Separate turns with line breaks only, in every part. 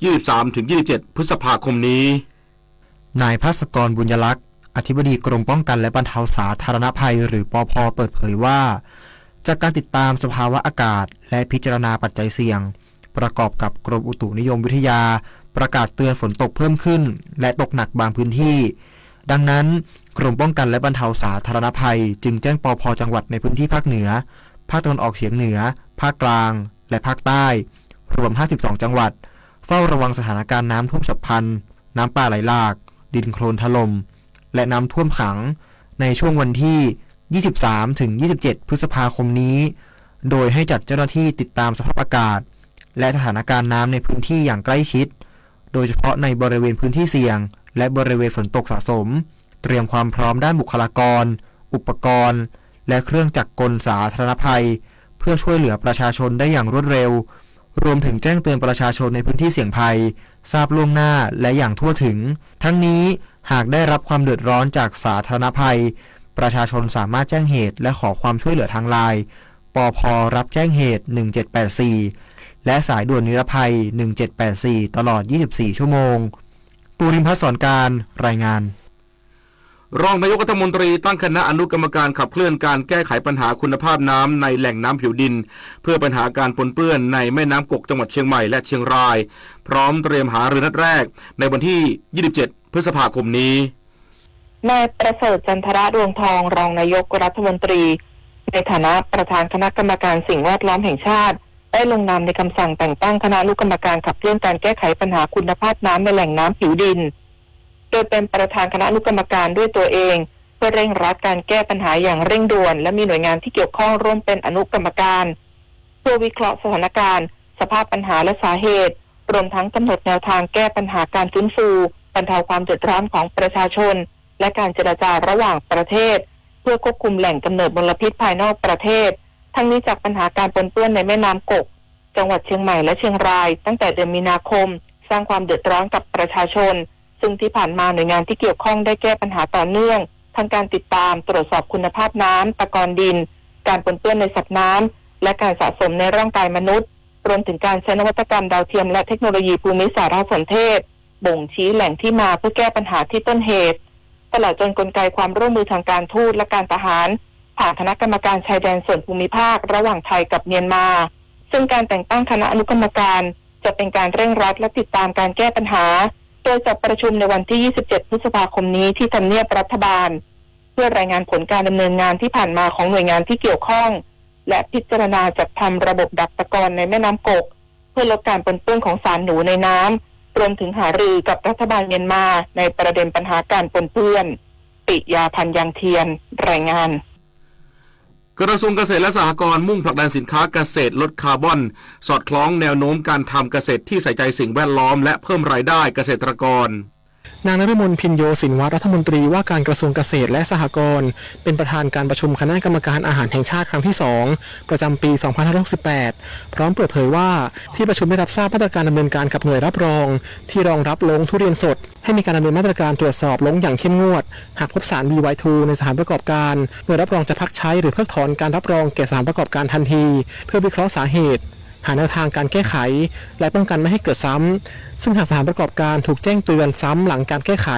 23-27 พฤษภาคมนี้
นายภัสกรบุญยลักษณ์อธิบดีกรมป้องกันและบรรเทาสาธารณภัยหรือปภ.เปิดเผยว่าจากการติดตามสภาวะอากาศและพิจารณาปัจจัยเสี่ยงประกอบกับกรมอุตุนิยมวิทยาประกาศเตือนฝนตกเพิ่มขึ้นและตกหนักบางพื้นที่ดังนั้นกรมป้องกันและบรรเทาสาธารณภัยจึงแจ้งปภ.จังหวัดในพื้นที่ภาคเหนือภาคตะวันออกเฉียงเหนือภาคกลางและภาคใต้รวม52จังหวัดเฝ้าระวังสถานการณ์น้ำท่วมฉับพลันน้ำป่าไหลหลากดินโคลนถล่มและน้ำท่วมขังในช่วงวันที่23-27 พฤษภาคมนี้โดยให้จัดเจ้าหน้าที่ติดตามสภาพอากาศและสถานการณ์น้ำในพื้นที่อย่างใกล้ชิดโดยเฉพาะในบริเวณพื้นที่เสี่ยงและบริเวณฝนตกสะสมเตรียมความพร้อมด้านบุคลากรอุปกรณ์และเครื่องจักรกลสาธารณภัยเพื่อช่วยเหลือประชาชนได้อย่างรวดเร็วรวมถึงแจ้งเตือนประชาชนในพื้นที่เสี่ยงภัยทราบล่วงหน้าและอย่างทั่วถึงทั้งนี้หากได้รับความเดือดร้อนจากสาธารณภัยประชาชนสามารถแจ้งเหตุและขอความช่วยเหลือทางไลน์ปภ.รับแจ้งเหตุ1784และสายด่วนนิรภัย1784ตลอด24ชั่วโมงปูริมพัฒน์สอนการรายงาน
รองนายกรัฐมนตรีตั้งคณะอนุกรรมการขับเคลื่อนการแก้ไขปัญหาคุณภาพน้ำในแหล่งน้ำผิวดินเพื่อปัญหาการปนเปื้อนในแม่น้ำกกจังหวัดเชียงใหม่และเชียงรายพร้อมเตรียมหารือนัดแรกในวันที่27พฤษภาคมนี้
นายประเสริฐจันทระดวงทองรองนายกรัฐมนตรีในฐานะประธานคณะกรรมการสิ่งแวดล้อมแห่งชาติได้ลงนามในคำสั่งแต่งตั้งคณะอนุกรรมการขับเคลื่อนการแก้ไขปัญหาคุณภาพน้ำในแหล่งน้ำผิวดินโดยเป็นประธานคณะอนุกรรมการด้วยตัวเองเพื่อเร่งรัดการแก้ปัญหาอย่างเร่งด่วนและมีหน่วยงานที่เกี่ยวข้องร่วมเป็นอนุกรรมการเพื่อวิเคราะห์สถานการณ์สภาพปัญหาและสาเหตุรวมทั้งกำหนดแนวทางแก้ปัญหาการฟื้นฟูบรรเทาความเดือดร้อนของประชาชนและการเจรจาระหว่างประเทศเพื่อควบคุมแหล่งกำเนิดมลพิษภายนอกประเทศทั้งนี้จากปัญหาการปนเปื้อนในแม่น้ำกกจังหวัดเชียงใหม่และเชียงรายตั้งแต่เดือนมีนาคมสร้างความเดือดร้อนกับประชาชนซึ่งที่ผ่านมาหน่วยงานที่เกี่ยวข้องได้แก้ปัญหาต่อเนื่องทั้งการติดตามตรวจสอบคุณภาพน้ำตะกอนดินการปนเปื้อนในสัตว์น้ำและการสะสมในร่างกายมนุษย์รวมถึงการใช้นวัตกรรมดาวเทียมและเทคโนโลยีภูมิสารสนเทศบ่งชี้แหล่งที่มาเพื่อแก้ปัญหาที่ต้นเหตุตลอดจนกลไกความร่วมมือทางการทูตและการทหารผ่านคณะกรรมการชายแดนส่วนภูมิภาคระหว่างไทยกับเมียนมาซึ่งการแต่งตั้งคณะอนุกรรมการจะเป็นการเร่งรัดและติดตามการแก้ปัญหาโดยจะประชุมในวันที่27พฤษภาคมนี้ที่ทำเนียบรัฐบาลเพื่อรายงานผลการดำเนินงานที่ผ่านมาของหน่วยงานที่เกี่ยวข้องและพิจารณาจัดทำระบบดักตะกอนในแม่น้ำกกเพื่อลดการปนเปื้อนของสารหนูในน้ำรวมถึงหารือกับรัฐบาลเมียนมาในประเด็นปัญหาการปนเปื้อนปิยาพันธ์ยังเทียนรายงาน
กระทรวงเกษตรและสหกรณ์มุ่งผลักดันสินค้าเกษตรลดคาร์บอนสอดคล้องแนวโน้มการทำเกษตรที่ใส่ใจสิ่งแวดล้อมและเพิ่มรายได้เกษตรกร
นางนฤมลพินโยสินวัฒน์รัฐมนตรีว่าการกระทรวงเกษตรและสหกรณ์เป็นประธานการประชุมคณะกรรมการอาหารแห่งชาติครั้งที่2ประจำปี2568พร้อมเปิดเผยว่าที่ประชุมได้รับทราบมาตรการดำเนินการกับหน่วยรับรองที่รองรับลงทุเรียนสดให้มีการดำเนินมาตรการตรวจสอบลงอย่างเข้มงวดหากพบสาร BY2 ในสถานประกอบการหน่วยรับรองจะพักใช้หรือเพิกถอนการรับรองแก่สถานประกอบการทันทีเพื่อวิเคราะห์สาเหตุหาแนวทางการแก้ไขและป้องกันไม่ให้เกิดซ้ำซึ่งหากสถานประกอบการถูกแจ้งเตือนซ้ำหลังการแก้ไข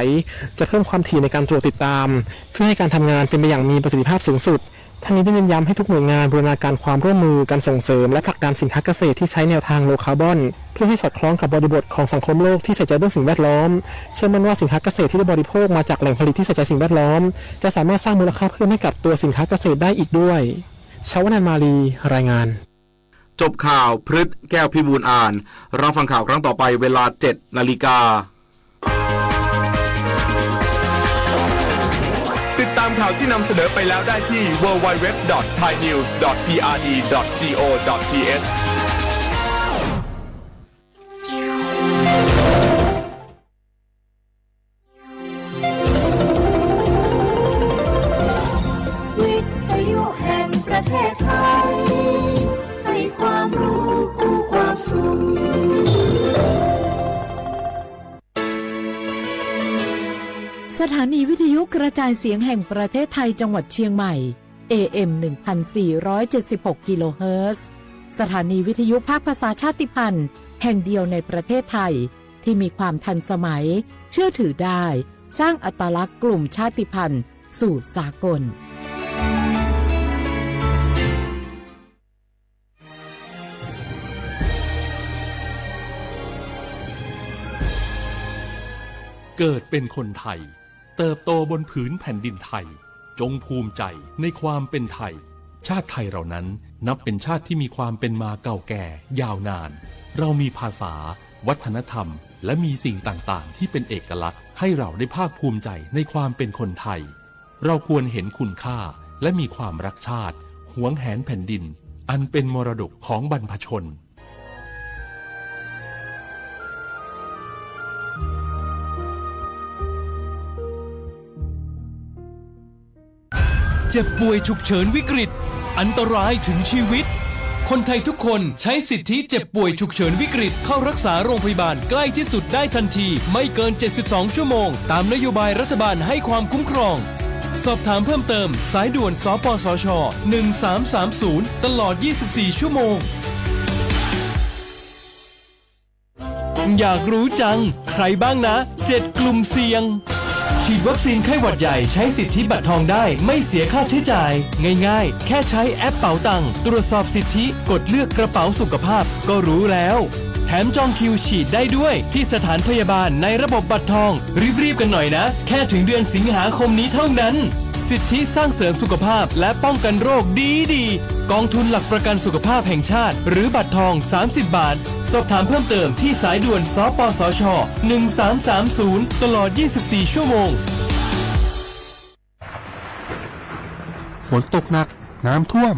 จะเพิ่มความถี่ในการตรวจติดตามเพื่อให้การทำงานเป็นไปอย่างมีประสิทธิภาพสูงสุดทั้งนี้ได้เน้นย้ำให้ทุกหน่วยงานบูรณาการความร่วมมือการส่งเสริมและผลักดันสินค้าเกษตรที่ใช้แนวทางโลคาร์บอนเพื่อให้สอดคล้องกับบริบทของสังคมโลกที่ใส่ใจเรื่องสิ่งแวดล้อมเชื่อมั่นว่าสินค้าเกษตรที่ได้บริโภคมาจากแหล่งผลิตที่ใส่ใจสิ่งแวดล้อมจะสามารถสร้างมูลค่าเพิ่มให้กับตัวสินค้าเกษตรได้อีกด้วยชวนันท์มาลีรายงาน
จบข่าวพฤษแก้วพิบูลอ่านรับฟังข่าวครั้งต่อไปเวลา 7:00 น.
ติดตามข่าวที่นำเสนอไปแล้วได้ที่ www.thainews.prd.go.th
วิทยุแห่งประเทศไทยให้ความรู้คู่ความสุข
สถานีวิทยุกระจายเสียงแห่งประเทศไทยจังหวัดเชียงใหม่ AM 1476 กิโลเฮิรตซ์สถานีวิทยุภาคภาษาชาติพันธุ์ แห่งเดียวในประเทศไทยที่มีความทันสมัยเชื่อถือได้สร้างอัตลักษณ์กลุ่มชาติพันธุ์สู่สากล
เกิดเป็นคนไทยเติบโตบนผืนแผ่นดินไทยจงภูมิใจในความเป็นไทยชาติไทยเรานั้นนับเป็นชาติที่มีความเป็นมาเก่าแก่ยาวนานเรามีภาษาวัฒนธรรมและมีสิ่งต่างๆที่เป็นเอกลักษณ์ให้เราได้ภาคภูมิใจในความเป็นคนไทยเราควรเห็นคุณค่าและมีความรักชาติหวงแหนแผ่นดินอันเป็นมรดกของบรรพชน
เจ็บป่วยฉุกเฉินวิกฤตอันตรายถึงชีวิตคนไทยทุกคนใช้สิทธิเจ็บป่วยฉุกเฉินวิกฤตเข้ารักษาโรงพยาบาลใกล้ที่สุดได้ทันทีไม่เกิน72ชั่วโมงตามนโยบายรัฐบาลให้ความคุ้มครองสอบถามเพิ่มเติมสายด่วนสปสช1330ตลอด24ชั่วโมงอยากรู้จังใครบ้างนะ7กลุ่มเสี่ยงฉีดวัคซีนไข้หวัดใหญ่ใช้สิทธิบัตรทองได้ไม่เสียค่าใช้จ่ายง่ายๆแค่ใช้แอปเป๋าตังค์ตรวจสอบสิทธิกดเลือกกระเป๋าสุขภาพก็รู้แล้วแถมจองคิวฉีดได้ด้วยที่สถานพยาบาลในระบบบัตรทองรีบๆกันหน่อยนะแค่ถึงเดือนสิงหาคมนี้เท่านั้นสิทธิสร้างเสริมสุขภาพและป้องกันโรคดีกองทุนหลักประกันสุขภาพแห่งชาติหรือบัตรทอง30 บาทสอบถามเพิ่มเติมที่สายด่วนสปสช1330ตลอด24ชั่วโมง
ฝนตกหนักน้ำท่วม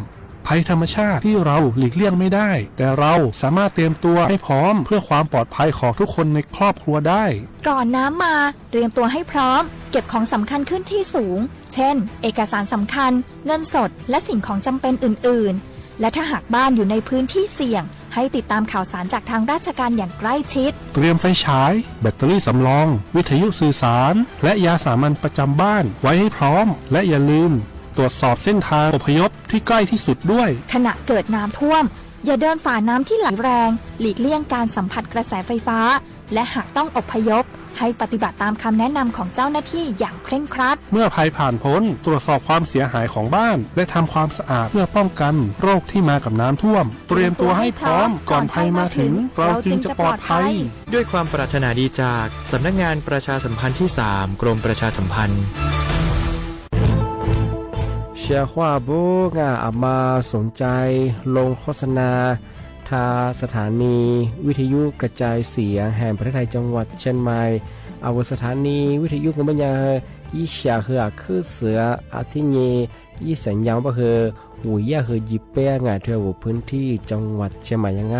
ภัยธรรมชาติที่เราหลีกเลี่ยงไม่ได้แต่เราสามารถเตรียมตัวให้พร้อมเพื่อความปลอดภัยของทุกคนในครอบครัวได้
ก่อนน้ำมาเตรียมตัวให้พร้อมเก็บของสำคัญขึ้นที่สูงเช่นเอกสารสำคัญเงินสดและสิ่งของจำเป็นอื่นๆและถ้าหากบ้านอยู่ในพื้นที่เสี่ยงให้ติดตามข่าวสารจากทางราชการอย่างใกล้ชิด
เตรียมไฟฉายแบตเตอรี่สำรองวิทยุสื่อสารและยาสามัญประจำบ้านไว้ให้พร้อมและอย่าลืมตรวจสอบเส้นทางอพยพที่ใกล้ที่สุดด้วย
ขณะเกิดน้ำท่วมอย่าเดินฝ่าน้ำที่ไหลแรงหลีกเลี่ยงการสัมผัสกระแสไฟฟ้าและหากต้องอพยพให้ปฏิบัติตามคำแนะนำของเจ้าหน้าที่อย่างเคร่งครัด
เมื่อภัยผ่านพ้นตรวจสอบความเสียหายของบ้านและทำความสะอาดเพื่อป้องกันโรคที่มากับน้ำท่วมเตรียมตัวให้พร้อมก่อนภัยมาถึงเราจึงจะปลอดภัย
ด้วยความปรารถนาดีจากสำนักงานประชาสัมพันธ์ที่3กรมประชาสัมพันธ์
เชียร์ว่าบุกอามาสนใจลงโฆษณาทาสถานีวิทยุกระจายเสียงแห่งประเทศไทยจังหวัดเชียงใหม่อาวสถานีวิทยุของบัญญัติยี่เสียคือคือเสืออาทิเยยี่สัญญาณก็คือหุยยาคือยิบเป้งานเที่ยวพื้นที่จังหวัดเชียงใหม่ยัง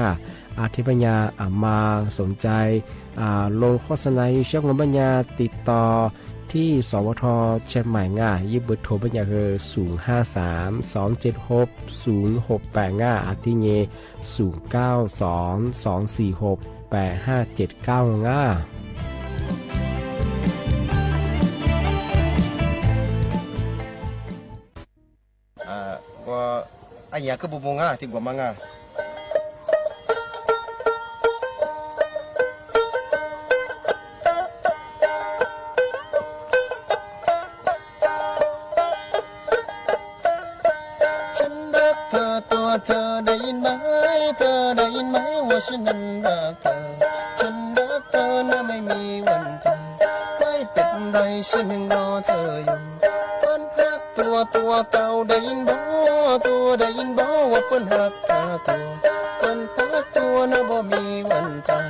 อาทิปัญญาอามาสนใจลงโฆษณาเชื่อของบัญญัติติดต่อที่สวทเชียงใหม่ยิบเบอร์โทรบัญญัติคือ053-276-0685อาทิเย0922468579gua
ayah ke bubunga ti gua mangaฉันรักเธอตัวเธอได้ยินไหมเธอได้ยินไหมว่าฉันนั้นรักเธอฉันรักเธอนะไม่มีวันตายไม่เป็นไรฉันยังรอเธออยู่ตัวเก่าได้ยินบ่ตัวได้ยินบ่ว่าเพิ่นหักตาตัวเพิ่นหักตัวนะบ่มีวันตาย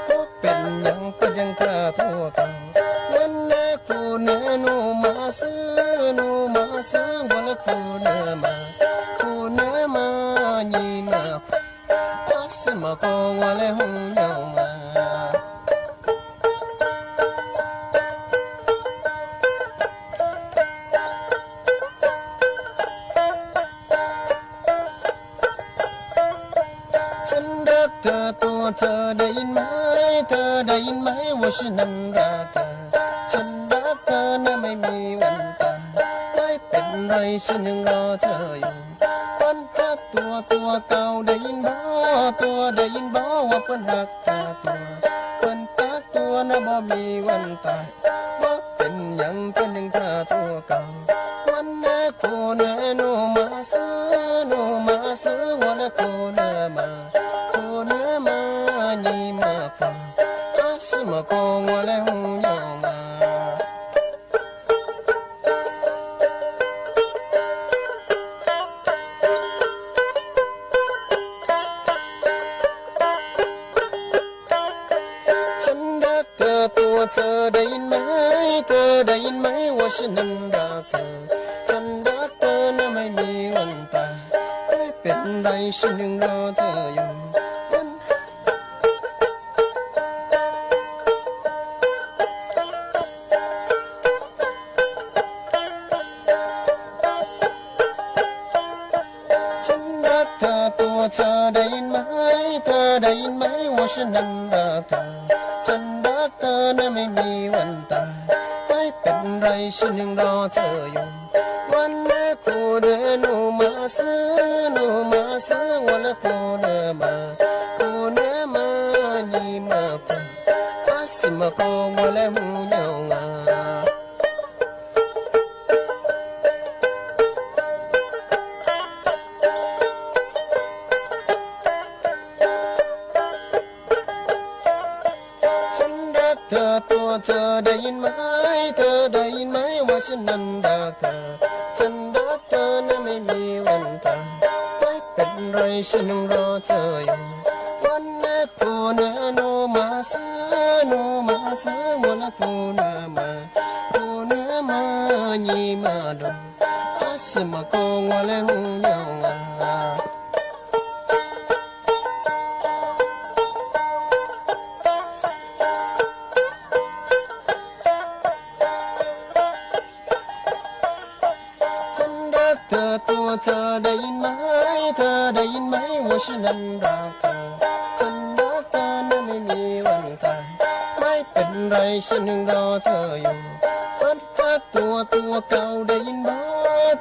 ก็เป็นหยังก็ยังท่าทั่วกันนั่นแหละกูเนนูมาซื้อบ่ละกูเนมายีนาปัสมาก็ว่าเลยหงยาวมาเธอตัวเธอได้ยินไหมเธอได้ยินไหมว่าฉันนั้นรักเธอฉันรักเธอนะไม่มีวันตายไม่เป็นไรฉันยังรอเธออยู่คนทักตัวเก่าได้ยินบ่ตัวได้ยินบ่ว่า เปิ้นหักตาตัวเปิ้นตักตัวนะบ่มีวันตายว่าเป็นหยังเปิ้นยังท่าตัวเก่าวันนะโคนะโนมาซื้อโนมาซื้อวันนะโคนะมาโคนะมาညီมาฟังอาสิมาโกงว่าแล้วหูยองมาเธอได้ยินไหมเธอได้ยินไหมว่าฉันนั้นรักเธอฉันรักเธอนะไม่มีวันตายไม่เป็นไรฉันยังรอเธออยู่ฉันรักเธอตัวเธอได้ยินไหมเธอได้ยินไหมว่าฉันนั้นรักเธอฉันรักเธอนะไม่มีวันตายไม่เป็นไรฉันยังรอเธออยู่วันละโคเดโนมาซื้อโนมาซื้อวันละโคเดมาโคเดมาညီมาฟังอาสิมาโกงวันละหูยองงาเธอตัวเธอได้ยินไหมเธอได้ยินไหมว่าฉันนั้นรักเธอฉันรักเธอนะไม่มีวันตายไม่เป็นไรฉันยังรอเธออยู่วันละโคนะโนมาซื้อโนมาซื้อวันละโคนะมาโคนะมาညီมาดมอาสิมาโกงว่าแล้วหูยองงาเธอตัวเธอได้ยินไหมเธอได้ยินไหมว่าฉันนั้นรักเธอฉันรักเธอนะไม่มีวันตายไม่เป็นไรฉันยังรอเธออยู่วันพักตัวเก่าได้ยินบ่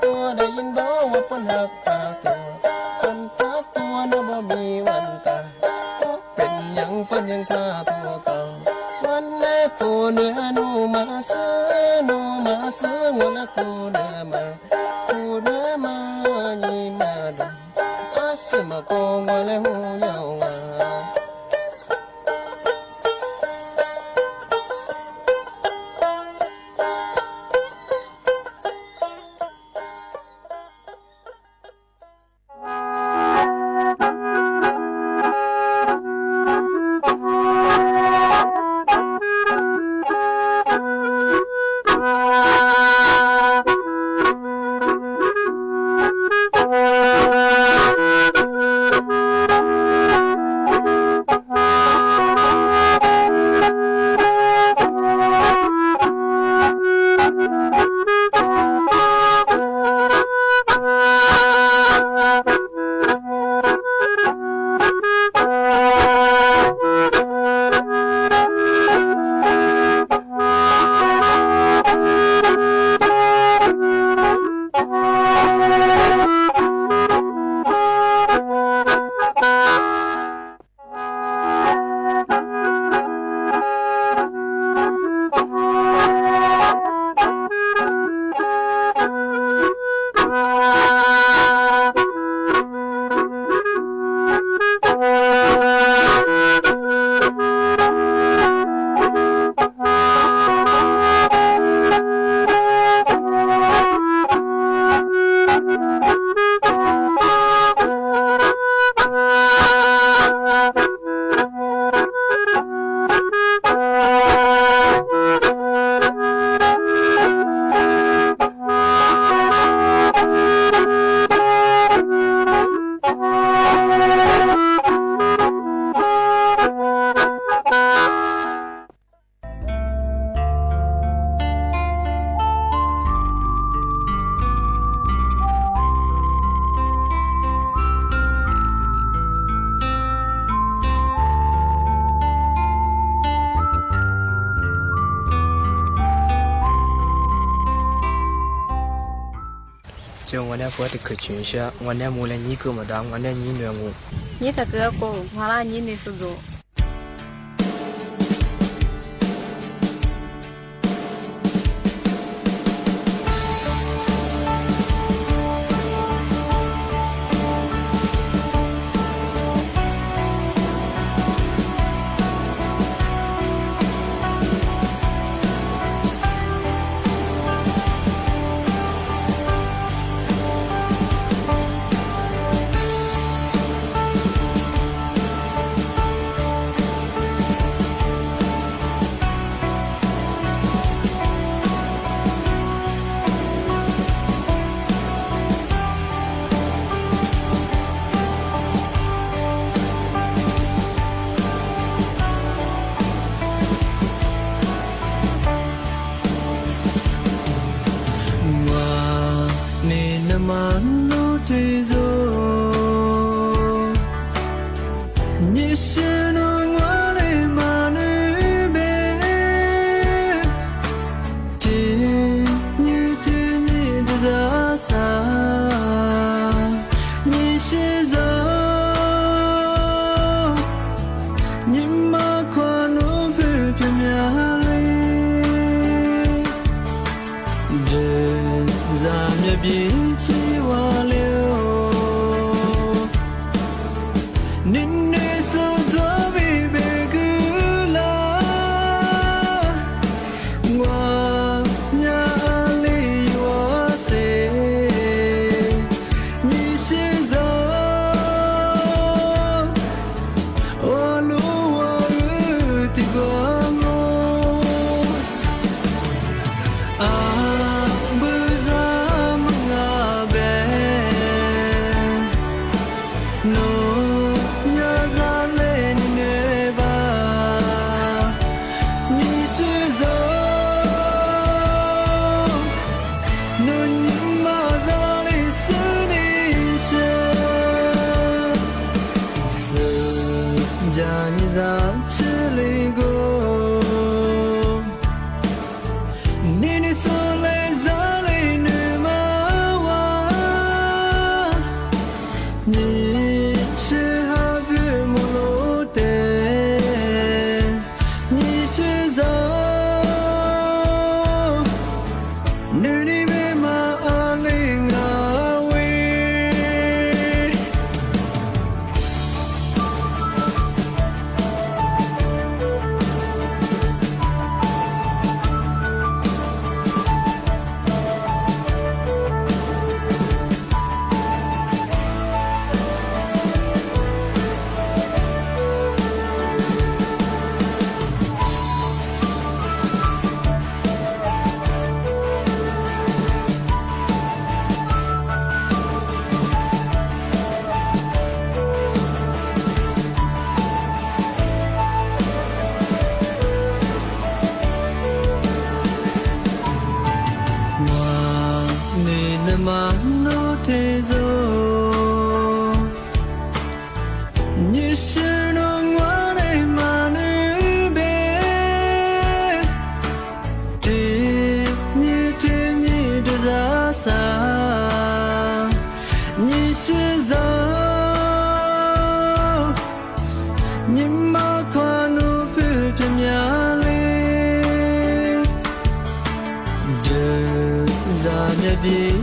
ตัวได้ยินบ่ว่าปัญหาตาตัววันพักตัวนะบ่มีวันตายเป็นหยังเป็นยังท่าตัวเก่าวันแม่โคเนื้อโนมาซื้อโนมาซื้อวันละโคเนื้อมามาညီมาดมอาสิมาโกงว่าแล้วหูยองงา
就我那婆的可群下，我那木来尼个么当，我那尼暖我。你的哥哥完了你的是走。
Beza mga be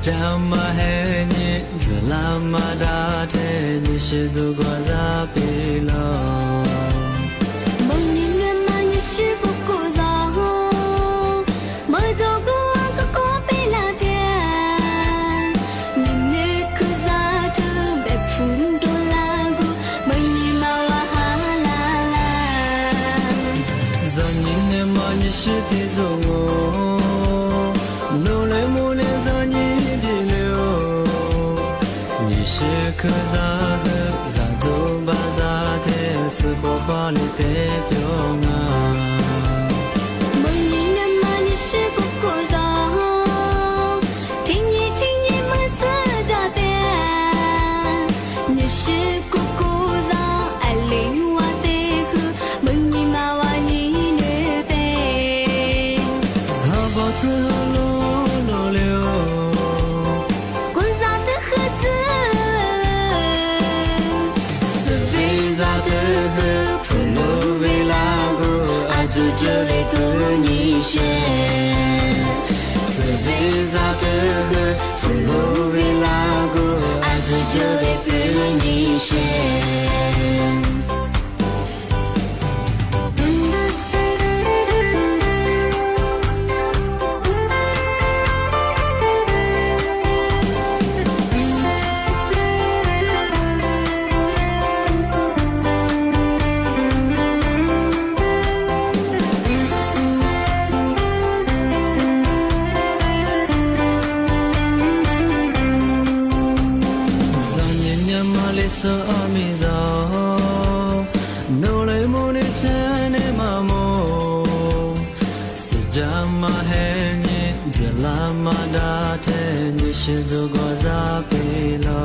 家嘛嘿你自拉嘛达天你是祖国咋比了
梦里面嘛你是姑姑早梦走过个过贝拉天你那可咋着别风多拉古梦里嘛哇哈啦啦
早年年嘛你是地走我努力努力早你比了你是可咋和咋都把咋天死活花里别表啊
梦里面嘛你是姑姑早听你梦死咋的你是姑姑早爱领我的和梦里嘛哇你女的
好保持路路流
滚咋的盒子
是为咋这个普鲁维拉古爱住这里的你些是为咋这个普鲁维拉古爱住这里的你些so amiza no le mone shane mamo sejama he ni zela mada te ni shizu go za pela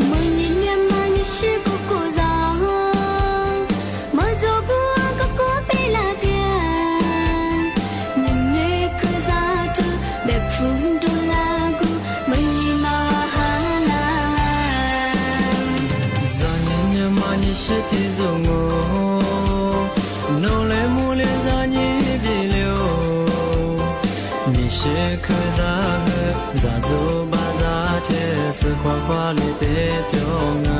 梦里面嘛你是姑姑早梦走过个过贝拉天你那可咋着别风多拉古梦里嘛哈啦
你是地走我努力努力za你比了你是可咋和咋走把咋天是花花里别表啊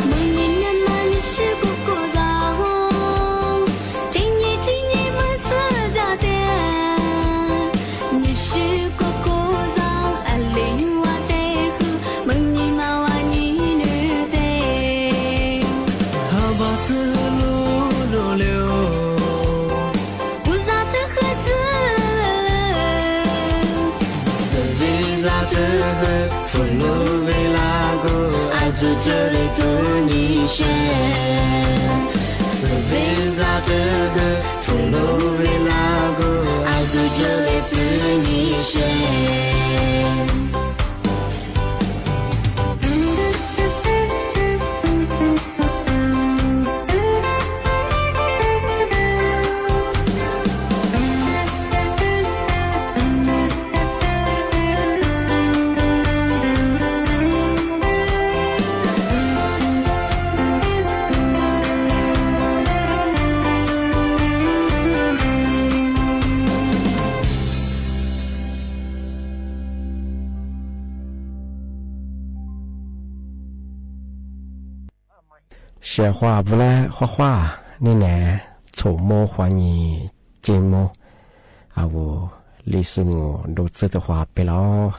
梦里面嘛你是姑姑早听你梦死咋的你是姑姑早爱领我的和梦里嘛哇你
自路路流
不咋这盒子
是为咋这个普鲁维拉古爱住这里的你些是为咋这个普鲁维拉古爱住这里的你些
写画不来画画，你呢？草木花泥节目，我历史我都知道画不了，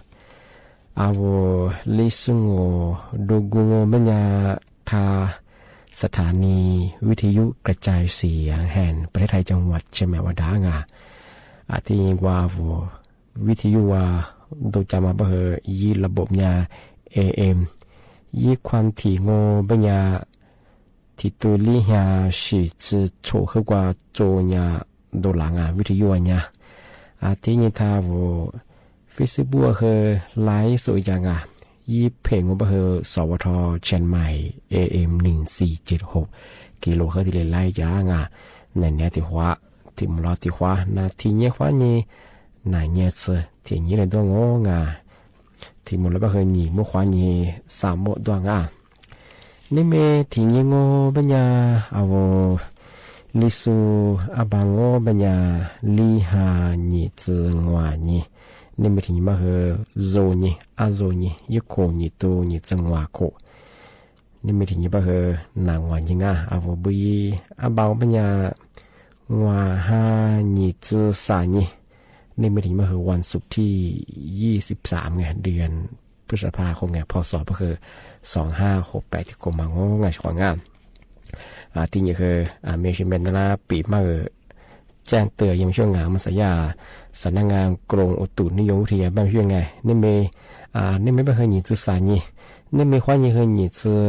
我历史我都我们家他สถานีวิทยุกระจายเสียงแห่งประเทศไทยจังหวัดเชียงใหม่วดางที่ว่าวิทยุว่าดูจำมาเบอร์ยีระบบยา AM ยีความถี่โง่ปัญญาที่ตัวลีหาสิจะโชว์ขึ้นกว่าโจญาดูหลังวิทยุเนี่ยที่นี่ถ้าFacebook คือไลฟ์สวยจังยี่เพลงของเบอร์สวทเชียงใหม่ AM 1476กิโลเฮิรตซ์ที่ไล่ยางในเนี้ยที่ว่าที่มรอที่ว่านาทีเนี้ยว่านี่นาเนี้ยที่นี้เลยตัวงอที่มรอเบอร์นี่มุขวานี่สามโมดวงนี่เมที่นี้งอปัญญาลิสูอาบังโอปัญญาลีหานี่จืงวานี่ nên mình thì mà hơi rồi nhỉ rồi nhỉ yêu khổ nhỉ tu nhỉ chân hòa khổ nên mình thì mà hơi nàng ngoài nhỉ vô bì bao bên nhà hòa ha nhỉ tư sa nhỉ nên mình thìมาคือวันศุกร์ที่23ไงเดือนพฤษภาคมไงพศก็คือ2568ที่ผมมางงานของงานที่นี่คือเมชิเมนนะปีมาแจ้งเตือนยังช่วงงานมันสยาสำนักงานกรมอุตุนิยมวิทยาบ้านช่วงไงนี่ไม่เป็นเคยหนีจื้อสายนี่นี่ไม่ค่อยเคยหนีจื้อ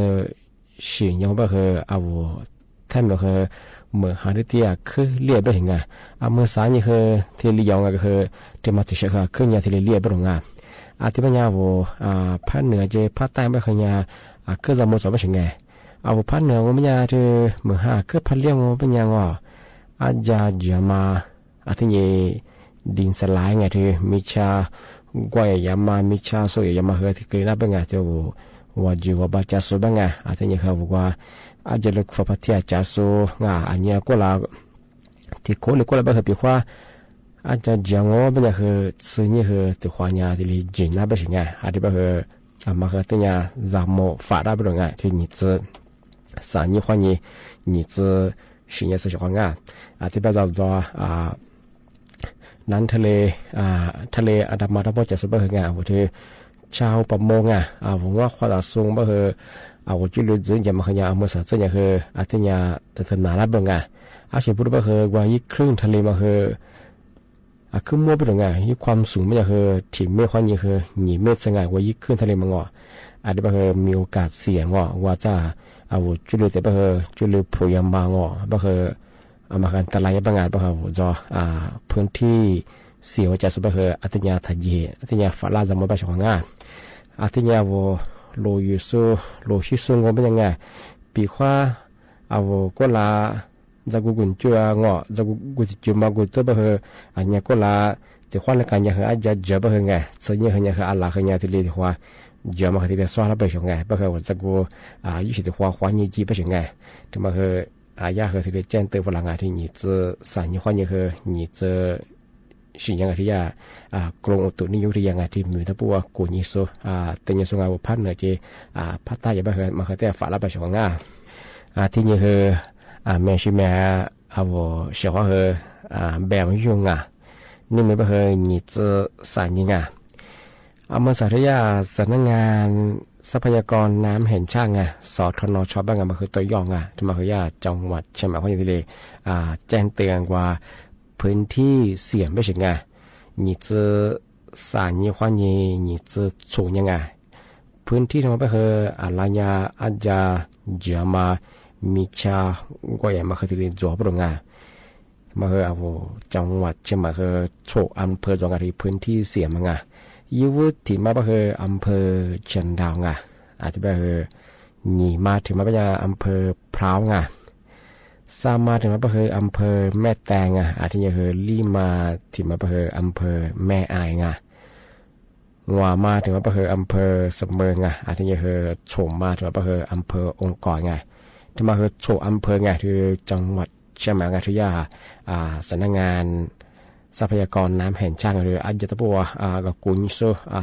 สิ่งยังไม่เคยเอาท่านบอกเคยเมื่อหาได้ที่คือเลี้ยไปถึงไงเมื่อสายนี่คือที่เลี้ยงก็คือที่มาติดเชื้อคือเนี่ยที่เลี้ยไปถึงไงที่ปัญญาว่าภาคเหนือเจภาคใต้ไม่เคยเนี่ยคือจะมุ่งสอบไปถึงไงภาคเหนือว่าปัญญาที่เมื่อหาคือภาคเลี้ยงว่าปัญญาว่าอาจจะจะมาที่นี่ดินสลายไงที่มีชากวยยามามีชาโซยยามาเฮที่กรีน่าเป็นไงที่ว่าจีว่าบาจาโซเป็นไงที่นี่เขาบอกว่าอาจจะลึกฝักที่อาจจะโซอันนี้ก็ลาที่โคเลยก็เลยแบบว่าอาจจะจังว่าเป็นอย่างคือสิ่งนี้คือที่ความยาที่ลีจีน่าเป็นยังไงอาจจะแบบมาคือที่นี่จำโมฟ้าได้เป็นยังไงที่นี่จะสารนี้ความนี้จะสิ่งนี้是ความง่ายที่แบบว่านั้นทะเลอาดามาทั้งหมดจะสุดเป็นยังไงว่าที่ชาวประมงผมว่าความสูงเป็น我就留着จะมาขยันมาสัตว์เนี่ยคือที่เนี่ยจะทำนาแล้วเป็นไงสิ่งพูดว่าคือว่ายิ่งคลื่นทะเลมาคือขึ้นมั่วเป็นไงยิ่งความสูงไม่ใช่คือถิ่นไม่ค่อยยิ่งคือหนีเม็ดสง่าว่ายิ่งคลื่นทะเลมางอที่ว่าคือมีโอกาสเสี่ยงว่าจะจุดแต่ว่าคือจุดพยายามบางว่าคือมาการตลาดบางงานว่าคือจะพื้นที่เสี่ยงว่าจะสุดว่าคือที่เนี่ยทัดเย่ที่เนี่ยฟ้าลาจะไม่ไปช่องงานที่เนี่ยว่าโลยูโซโลชิโซงเป็นยังไงปีขว่าก็ลาจะกุนจัวจะกุจิมากุตัวเบออันนี้ก็ลาแต่ความในการยังอาจจะเจอเบอไงสิ่งนี้ยังอะไรยังที่เรียกว่าเจอมาที่เรียกสวาระไปช่วงไงเบอจะกูยุติความยี่จีไปช่วงไงถึงมาคืออยากคือที่เรียกแจ้งเตือนพลังงานที่นี่จะสั่งยี่ความยี่คือนี่จะสิ่งยังที่กรมอุตุนิยมวิทยาที่มีทั้งพวกกุญโซแต่ยังส่งเอาพันเหนือที่ภาคใต้ยังไม่เคยมาเคยแต่ฝ่าละไปช่วงง่าที่นี่คือแม่ชิแม่เสียว่าคือแบบยุ่งนี่ไม่เคยนี่จะสั่งยังเมื่อสาธยาสำนักงานทรัพยากรน้ำแห่งชาติสทนชบ้างมาคือตัวย่อที่มาคือจังหวัดเชียงใหม่เขาอย่างที่เลยแจ้งเตือนว่าพื้นที่เสี่ยงไม่ใช่ไง你这三年换你这处ยังไงพื้นที่ทำไมไปคืออะไรเนี่ยอาจจะจะมามีชาก็ยังมาคือที่จวบลงไงมาคือจังหวัดเชียงใหม่คือโฉอำเภอจังหวัดที่พื้นที่เสี่ยงมั้งไงยูวุฒิมาไปคืออำเภอเชียงดาวไงอาจจะไปคือนี่มาถึงมาไปยังอำเภอพร้าวไงสามาถึงมาคืออำเภอแม่แตงอาทิตย์คือลีมาถึงมาคืออำเภอแม่อายงัวมาถึงมาคืออำเภอสมเมืองอาทิตย์คือโฉมมาถึงมาคืออำเภอองค์กรถึงมาคือโฉมอำเภอคือจังหวัดเชียงใหม่ทุกอย่างสำนักงานทรัพยากรน้ำแห่งชาติหรืออาจจะต้องบอกกับกุญโซ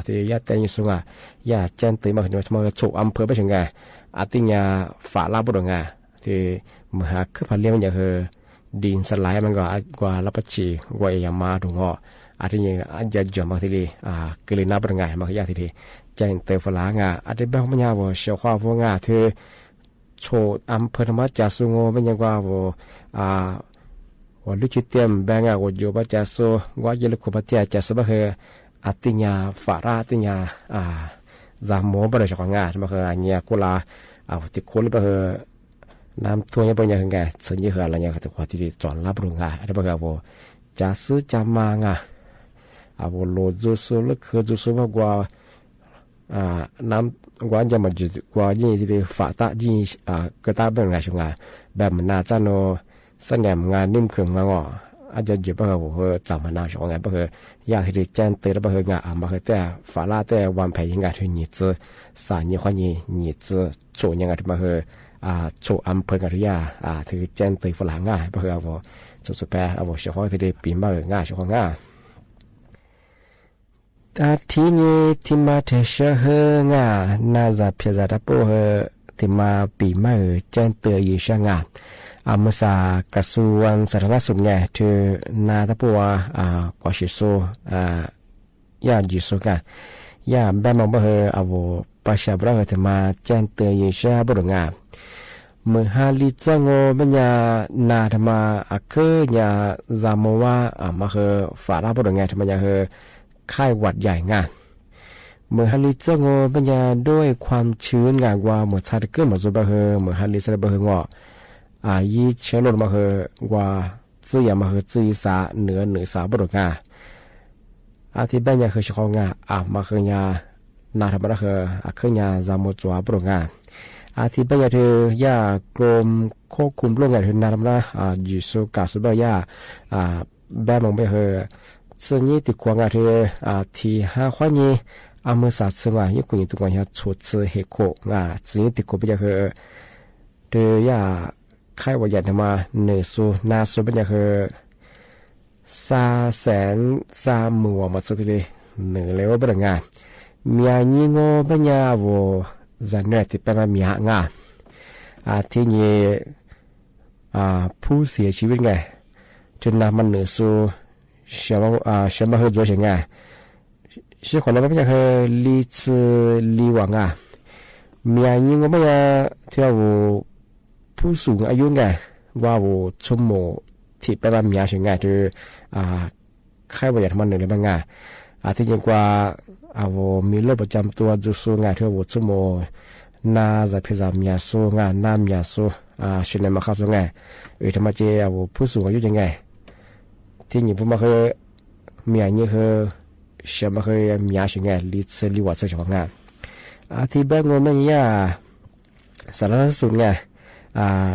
ที่ยาเตนิสุยาเจนตีมาถึงมาโฉมอำเภอไปถึงอาทิตย์ฝ่าลาบุตรงที่เมื่อคือพันเลี้ยงมันจะคือดินสลายมันก็กว่ารับประชีกว่าอย่างมาถุงอาทิตย์อาจจะเจอมาทีเดียวกลืนน้ำเป็นไงมาขยะทีเดียวแจ้งเตือนฝรั่งอาจจะแบบมันยาวว่าเชี่ยวข้าวพวกที่โชว์อำเภอธรรมจักรสุโงเป็นยังว่าว่าลูกจิตเต็มแบงว่าอยู่ปัจจัยสุว่าเยลุคุปัจจัยจักรสุบคืออาทิตย์ฝรั่งอาทิตย์จามโมบริจาคงานมาคืออันนี้กุลาติดคนไปคือน้ำท่วมยังเป็นยังไงสิ่งที่คืออะไรเนี่ยคือตัวที่จอนรับรู้ง่ายอะไรแบบว่าจะซื้อจะมาโลจูสูลึกคือจูสูมากกว่าน้ำกว่าจะมาจุดกว่ายี่ที่ฝาตายี่ก็ตาเป็นไงช่วงแบบมันน่าจะโนสัญญางานนิ่มขึ้นมาอาจจะจุดแบบว่าจำมันน่าช่วงแบบว่ายาที่แจ้งเตือนแบบว่มาคือแต่ฝาลาแต่วันเพยังไงที่นี่จะสารยี่ห้อนี่จะโจยังไงที่มาคือโฉอำเภอกระยาถือเจนตีฝรั่งง่ายเพราะว่าสุดแปรเฉพาะที่ได้ปีนมาง่ายเฉพาะง่าย ta thi ni thi ma the sha he nga na za phya za ta po he thi ma pi ma chen te yi sha ngaมสากระทรวงสาธารณสุขเนี่ยที่นาตะปัวกว่าชิโซยาจิโซกะยาแบบมองบ่เฮอาวประชาบราเฮตมาแจ้งเตือนยิชาบ่ดงาเมื่อฮาลิจังโอบัญญานาธรรมาอักเคญาซามวามาเฮฝาราบ่ดงาธรรมยาเฮไข้หวัดใหญ่งาเมื่อฮาลิจังโอบัญญาด้วยความชื้นงากว่าหมดชาติเกินหมดซุบะเฮเมื่อฮาลิซะบ่เฮงอยีเชลลมาเฮว่าซื้อยามาเฮซื้อสาเหนือสาบดงาอาทิบัญญาเฮชของามาเฮญานาธรรมะเฮเคญาซามจัวบดงาอาทิบัญญาเธอยากรมควบคุมโรคงานเธอนาธรรมะจิโซกาสุบะยาแบบมองไปเฮซึ่งนี้ติดควงาเธอที่5ข้อนี้เมื่อสัตว์ซึ่งยิ่งกว่านี้ตัวนี้ชุดเฮโคซึ่งติดควบไปเฮเธอยาไข้หวัดใหญ่ธรรมาเนสูนาสุบัญญาคือ330,000มาสุดเลยเหนือเลวบดงามีอายิงโอบัญญาโวจันเนติเป็นมีหางาที่นี้ผู้เสียชีวิตไงจนนามันเหนือสูเชื่อมาคือตัวเฉยไงชื่อของเราบัญญาคือลีวังมีอายิงโอบัญญาที่เราผู้สูงอายุไงว่าโวชมโมที่เป็นแบบมีอาชีพไงคือไข้หวัดใหญ่มันหนึ่งเลยบางไงที่ยิ่งกว่าโวมีโรคประจำตัวจุสูงไงที่โวชมโมน่าจะพิจารณามีอาสูงไงน้ำมีอาสูชนมาเข้าสูงไงทำไมเจ้าโวผู้สูงอายุยังไงที่ยิ่งผู้มาเคยมีอายุคือเชื่อมาเคยมีอาชีพไงลิวัดเสียของไงที่แบบงงไม่ยาสารสุดไง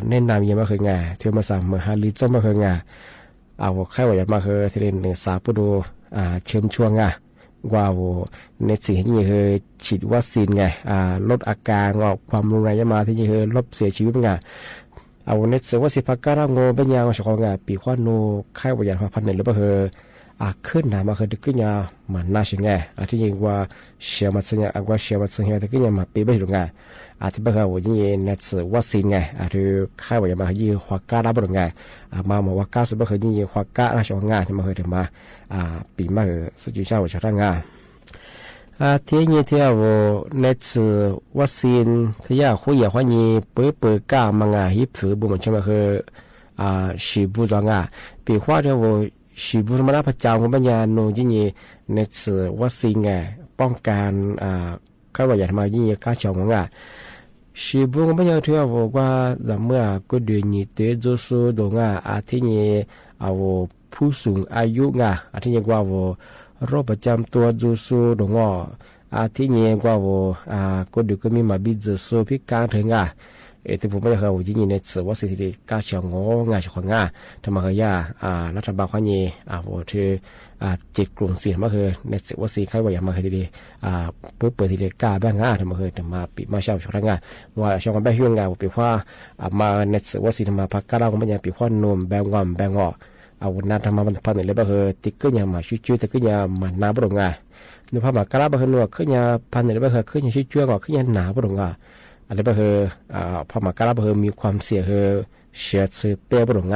แนะนำยังไม่เคยไงเที่ยวมาสั่งเมื่อฮาริจ้าไม่เคยไงไข้หวัดใหญ่มาเคยที่เรียนหนึ่งสาปุโดเชื่อมช่วงไงว่าในสิ่งที่นี่คือฉีดวัคซีนไงลดอาการความรุนแรงมาที่นี่คือลดเสียชีวิตไงในสิ่งว่าสิพักการะโง่เป็นยังไงของไงปีขวานโนไข้หวัดใหญ่พันหนึ่งหรือเปล่าขึ้นหนามาเคยดึกยามันน่าเชื่อไงที่ยิ่งว่าเชื่อมาสิ่งว่าเชื่อมาสิ่งที่ดึกยามาปีไม่ถึงไงที่บ้านเรายิ่งในสื่อวัคซีนไงที่ไข้หวัดใหญ่มายิ่งหัวก้ารับรองไงมาหมอว่าก้าสุดบ้านเคยยิ่งหัวก้าราชวงศ์ที่มาเคยถึงมาปีมาสุดยอดชาวงานที่ยิ่งที่เราในสื่อวัคซีนที่ยาคุยอย่างว่ายิ่งเปิดก้ามังฮิปฝือบุญใช่ไหมคือชีบุจงปีขวาที่เราชีบุมาประจำของปัญญาโนยิ่งในสื่อวัคซีนไงป้องกันไข้หวัดใหญ่มายิ่งก้าชงของชีบุของปัญญาที่เราบอกว่าจะเมื่อก็เดือนนี้เตจสูดงที่นี่ผู้สูงอายุที่นี่ว่าโรคประจำตัวจูสูดงที่นี่ว่าก็เดือนก็มีมาบิดสูพิการถึงที่ผมไม่เคยยิ่งในสื่อว่าสิ่งที่ก้าชงงชงทำมาคืรัฐบาลเขาเนี่ยที่จิตกลุ่มเสียงมาคือในสื่อว่าสิ่งใครว่าอย่างมาคือที่เปิดที่ก้าแบงทำมาคือทำมาปีมาเช่าชงว่าชงแบงยุ่งปีว่ามาในสื่อว่าสิ่งทำมาพักก้าเราก็ไม่ยังปีว่านมแบงแบงนันทำมาบรรพันธ์เลยบ้าคือติดก็ยังมาช่วยแต่ก็ยังมาหนาบรงดูภาพมาก้าเราบ้าคือหนวดก็ยังพันเลยบ้าคือก็ยังช่วยก็ยังหนาบรงอะไรบ้าคือพอมากระลาบ้าคือมีความเสี่ยงคือเสียชื่อเปรี้ยวบรง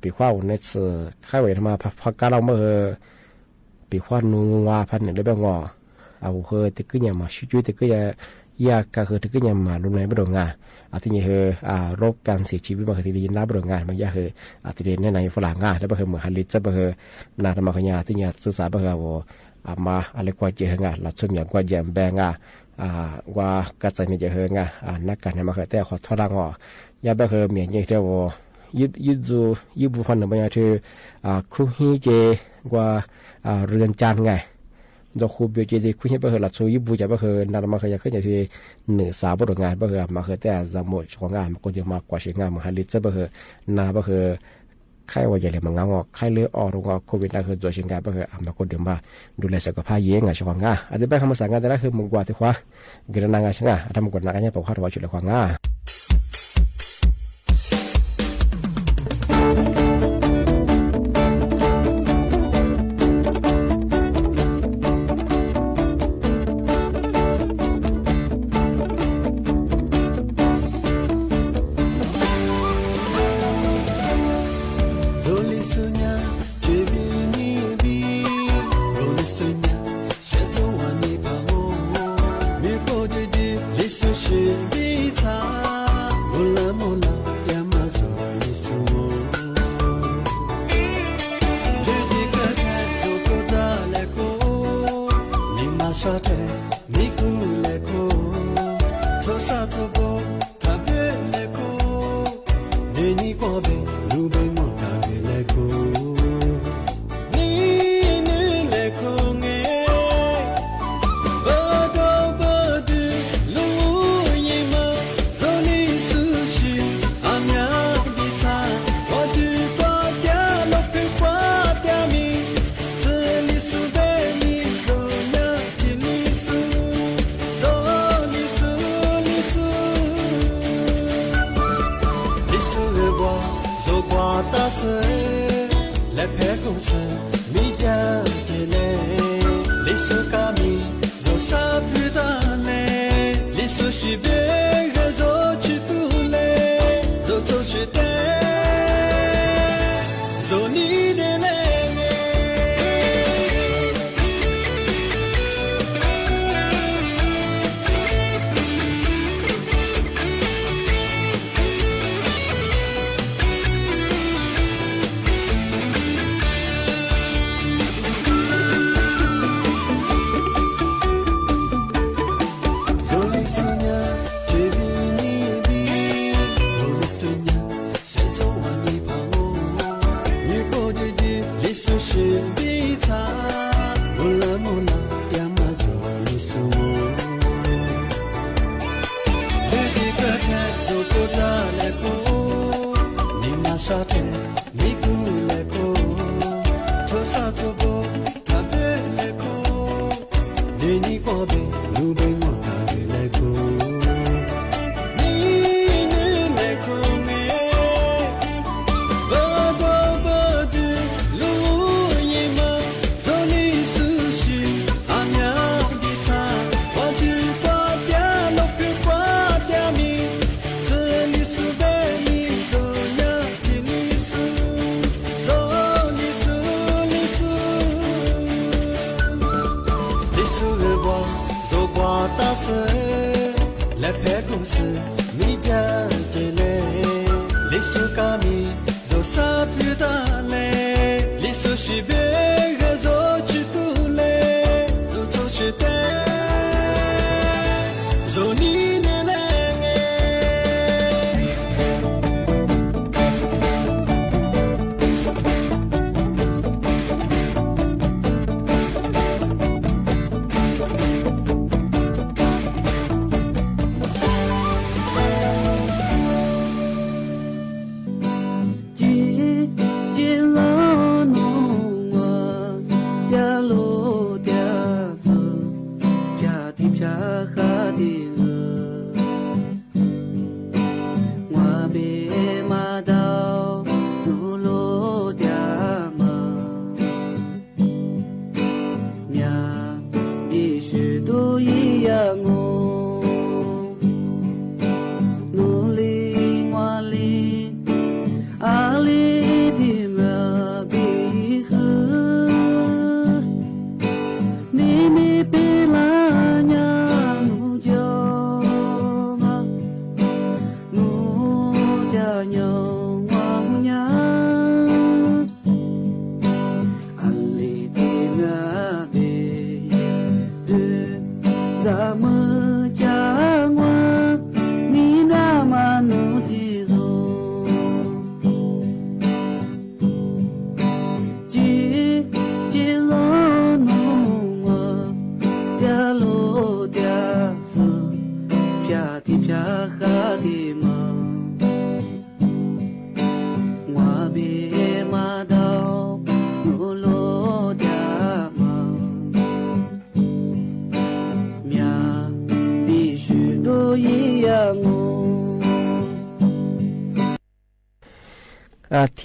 ปีขว้าในสื่อข้าวไว้ทำมาพักกระลาบ้าคือปีขว้านุ่งว่าพันหนึ่งเลยบ้างคือติดก็ยังมาช่วยติดก็ยังยากก็คือติดก็ยังมาลุ้นในบรงที่นี่คือโรคการเสียชีวิตมาคือที่ดีน้าบรงมันยากคือที่เรียนในฝรั่งแล้วบ้าคือเหมือนฮันลิจะบ้าคือนาธรรมขยะที่นี่ศึกษาบ้าคือมาอะไรกว่าเจริญหลักส่วนอย่างกว่าแยมแบงว่ากัจจัยมีเยอะไงนักการเมืองมาเคยแต่ขอทอดรังยาแบบเคยมีอย่างเดียวยุบบุฟันหนึ่งเป็นอย่างที่คุยเจว่าเรือนจานไงดอกคูเบียเจดีคุยแบบเคยหลักสูยุบบุจะแบบเคยนั่นมาเคยอยากขึ้นอย่างที่เหนือสาวบทงานแบบเคยมาเคยแต่จำหมดของงานมันก็เยอะมากกว่าเชียงงานมันฮันลิจะแบบเคยนาแบบเคยไข้หวัดใหญ่เลยมันงอกไข้เลือดออกลงโควิดนั่นคือตัวเชียงรายก็คือมาคนเดิมมาดูแลสุขภาพเยอะไงช่วงง่าอาจจะไปคำภาษางานแต่ละคือมึงกว่าที่ขวาเกิดนางงานช่างทำกฎนางงานเนี่ยปกครองจุดละขวางง่า
เ
te mi ku le ko to sa to bo ta be le ko ni ni ko be lu be mo ta be le ko ni ni le ko nge ba do ba du lu yi ma zo ni su shi a mya bi ta wa du ba tia lo pe kwa tia mi se li su be ni zo nya ti li su zo li su li su li su le bo zo kwa ta se le pe ko se mi ja ti le li su ka mi zo sa pu da le li su shi be ge zo chi tu le zo zo chi te zo ni de le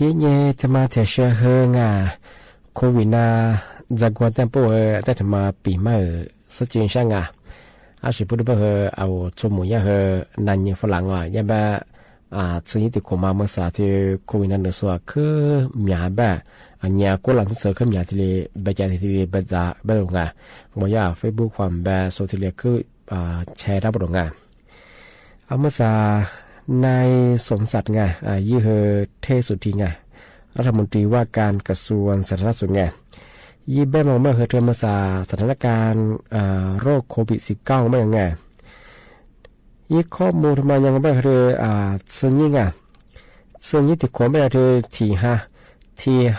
thế nhé thì mà thể share hơn covid na ra quan tâm bộ đã thầm mà bị mà sự chuyện sang chỉ bút bơ ao cho mùi nan như phật lăng ya ba chỉ từ của mà sa thì covid na nữa xóa cứ nhà ba nhà cô làm sự cứ nhà thì bây giờ thì bây giờ bây giờ bây giờ Facebookความba số thì cứ share ra bộ mà saนายสมศักดิ์ยี่เฮเทสุธีรัฐมนตรีว่าการกระทรวงสาธารณสุข ยี่แบ่มองเมื่อเธอมาสถานการณ์โรคโควิด -19 ไม่ยังไงยี่ข้อมูลทำไมยังไม่เธอซึ่งยิ่งซึ่งยี่ติดความไม่ได้เธอที่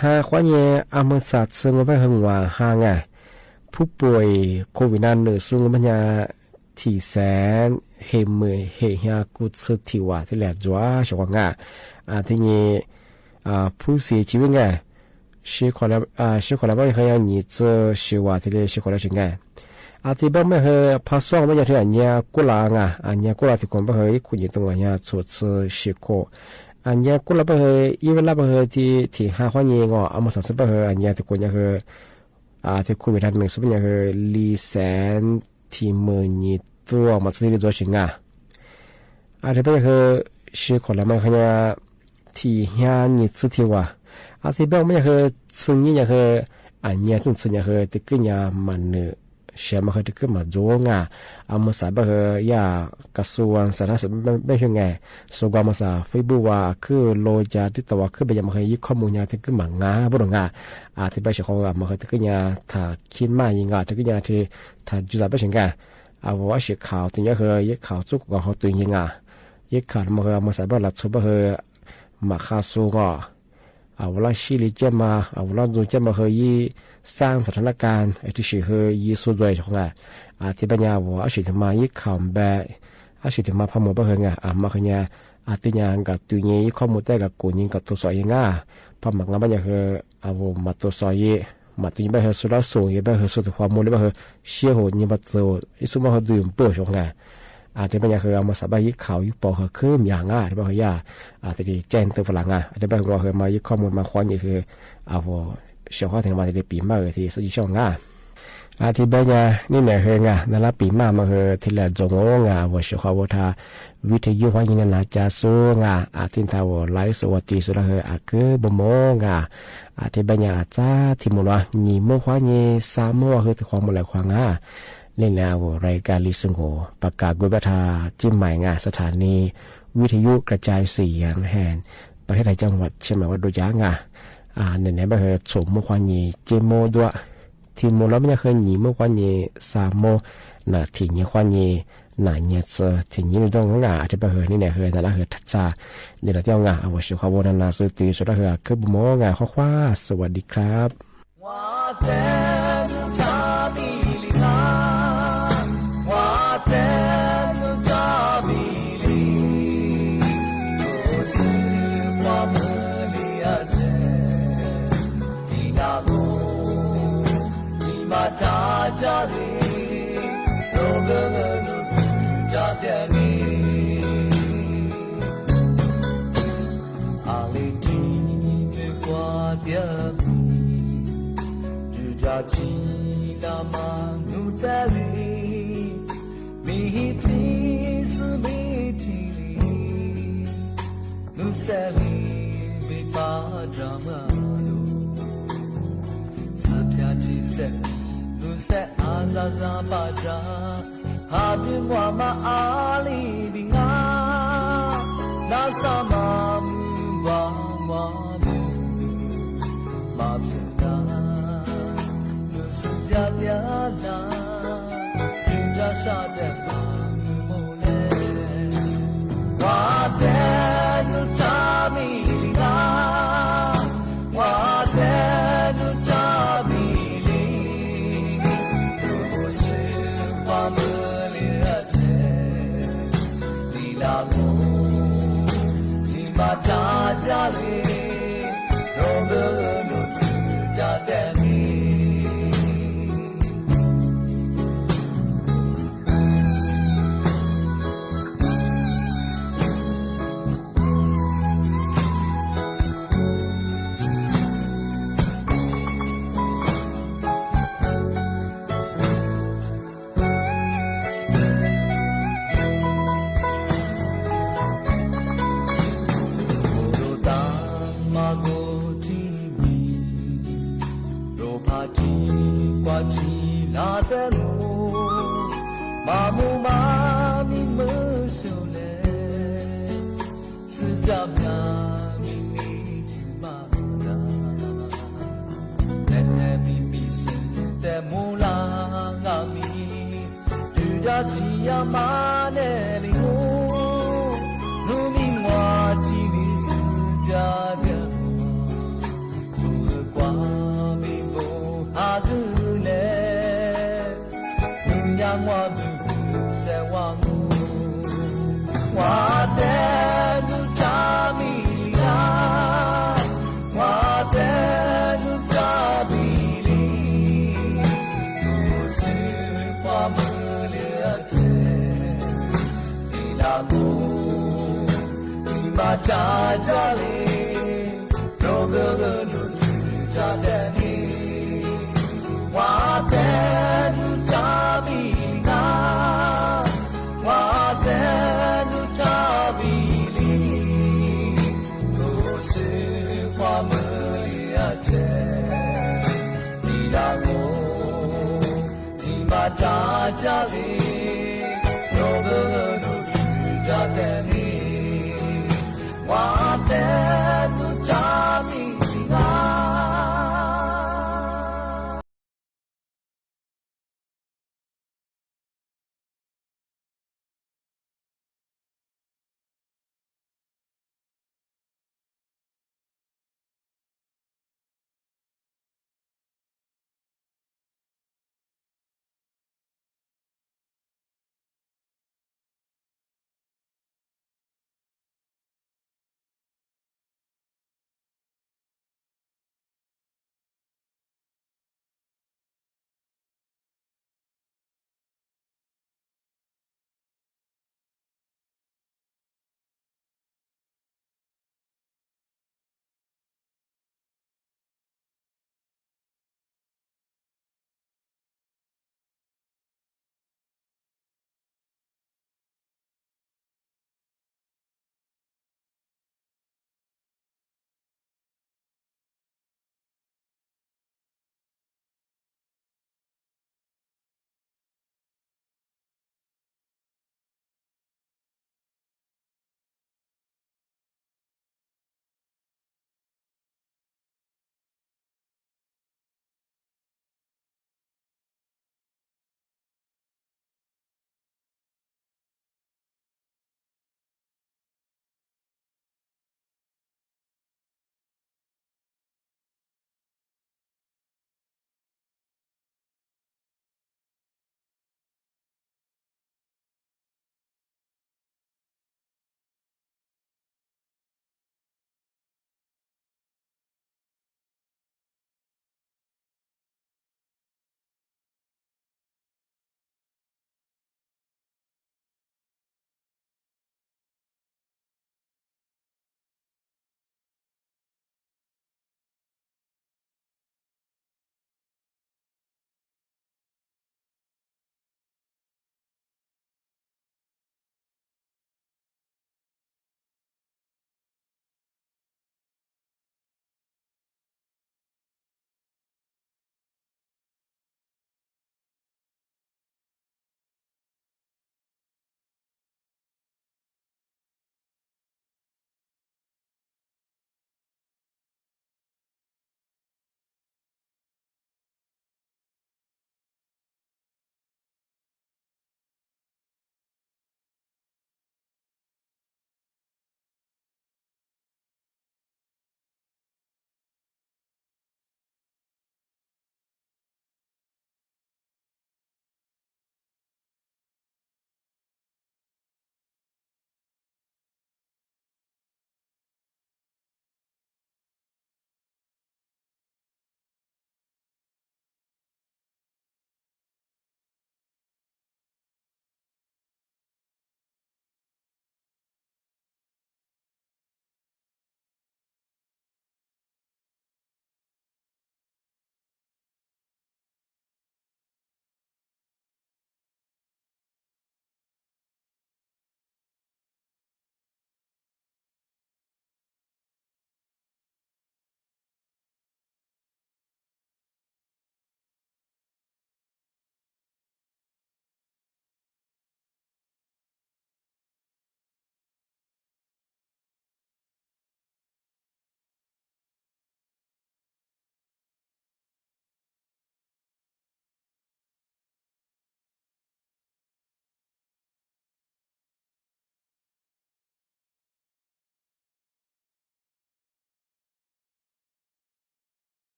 ห้าข้อนี้อามาสัตว์ซึ่งไม่หึงว่าห้าไงผู้ป่วยโควิดนั้นซึ่งมันยาที่แสนเหมือเหตุกุศลที่ว่าที่แหลกจ้าชวงที่นี้ผู้เสียชีวิตไงชีขอแล้วไม่เคยหนีเจอชีวะที่เลยชีขอแล้วใช่ไงที่บ้านไม่เคยพักซ่องไม่จะที่อันเนี้ยกุลางอันเนี้ยกุลาที่คนไม่เคยคุณยิ่งตรงอันเนี้ยสุดชีโคอันเนี้ยกุลาไม่เคยอีเวลาไม่เคยที่ห้าข้อนี้ก็เอามาสั่งซื้อไม่เคยอันเนี้ยที่คนยังเคยที่คุยกันหนึ่งสุดยังเคยลีแสนที่มือนี้ตัวมาซื้อตัวชิงที่ไม่เคยชีขอแล้วไม่เคยที่ห้านี้สุดที่ว่าที่บ้านไม่เคยซึ่งนี่ยังเคยอันเนี้ยซึ่งยังเคยที่ก็ยังมันเนื้อเชื่อมาเคยที่ขึ้นมาโจงเอามาสายบ่เคยยากระทรวงสาธารณสุขไม่ใช่ไงส่วนมาสายเฟซบุ๊กว่าคือโลจาที่ตัวคือไปยังมาเคยยึดข้อมูลที่ขึ้นมางาบ่ดงที่ไปเชื่อเขามาเคยที่ขึ้นยาถ้าคิดมายิงที่ขึ้นยาที่ถ้าจุดไม่ใช่ไงว่าเชื่อข่าวที่ยังเคยยึดข่าวจุกกับเขาตัวยิงยึดข่าวมาเคยมาสายบ่หลับสุบบ่เคยมาฆ่าสู้ก็เวลาชีลิเจมาเวลาดูเจมาเคยสร้างสถานการณ์ที่ชื่อเคยสู้ด้วยของที่ปัญญาว่าสิ่งที่มายึดข่าวแบบสิ่งที่มาพามือบ่เคยมาเคยที่ยังกับตัวนี้ข้อมูลได้กับกูยิงกับตัวสอยยังพามักงานปัญญาเคยมาตัวสอยมาตัวนี้บ่เคยสุดสูงยังบ่เคยสุดความมูลบ่เคยเชี่ยวหัวยังบ่เจอสุดมาเคยดื่มเปื่อยของที่ปัญญาเคยเอามาสบายยึดข่าวยึดปอเคยขึ้นอย่างที่บ่เคยที่แจ้งตัวฝรั่งที่บ่เคยมายึดข้อมูลมาคว้านี่คือเชื่อว่าถึงมาที่ปีมาที่สุดช่องที่ปัญญานี่เนี่ยเคยนั่นละปีมามาเคยที่แหลจงว่าเชื่อว่าถ้าวิทยุว่ายิงน่าจะสู้ที่ถ้าว่าไลฟ์สวัสดีสุดเลยคือบ่มที่ปัญญาจ้าที่มุนว่านี่มั่วว่านี่สามมั่วคือที่ความมุนหลายความเล่นแล้วรายการลิสงโหประกาศกุบทาจิ้มใหม่สถานีวิทยุกระจายเสียงแห่งประเทศไทยจังหวัดเชียงใหม่วัดดุจางเนี่ยบ่เคยสมมุควานีเจโมด้วยที่มุแล้วไม่เคยหนีมุควานีสามโมที่นี่ควานีเนี่ยเจอที่นี่ต้องที่บ่เคยนี่เนี่ยเคยนั่นละเคยทัศน์เดี๋ยวเราเที่ยวว่าชื่อเขาว่านาสุดตีสุดละเคยคือบ่โมข้อคว้าสวัสดีครับ
Chi la ma nu ta li mi ti su mi ti li nu sa li mi pa drama do sa pya chi se nu sa a za za pa dra ha bi mwa ma a li bi nga na sa ma mu ba ma mu ma psu na家别来，人家傻的忙不来。我的路扎米里我的路扎米里，如果是花木里的你拉我，你把家家里，罗个路家的你。咪咪是的木拉阿咪，对着吉呀玛呢里乌，路明我吉里是家的我，不挂咪不阿古嘞，路呀我不在我我，我的路扎咪呀。家家里，罗哥哥路去家的你，我的路扎比那，我的路扎比里，都是花木里啊姐，你让我，你把家家里，罗哥哥路去家的你。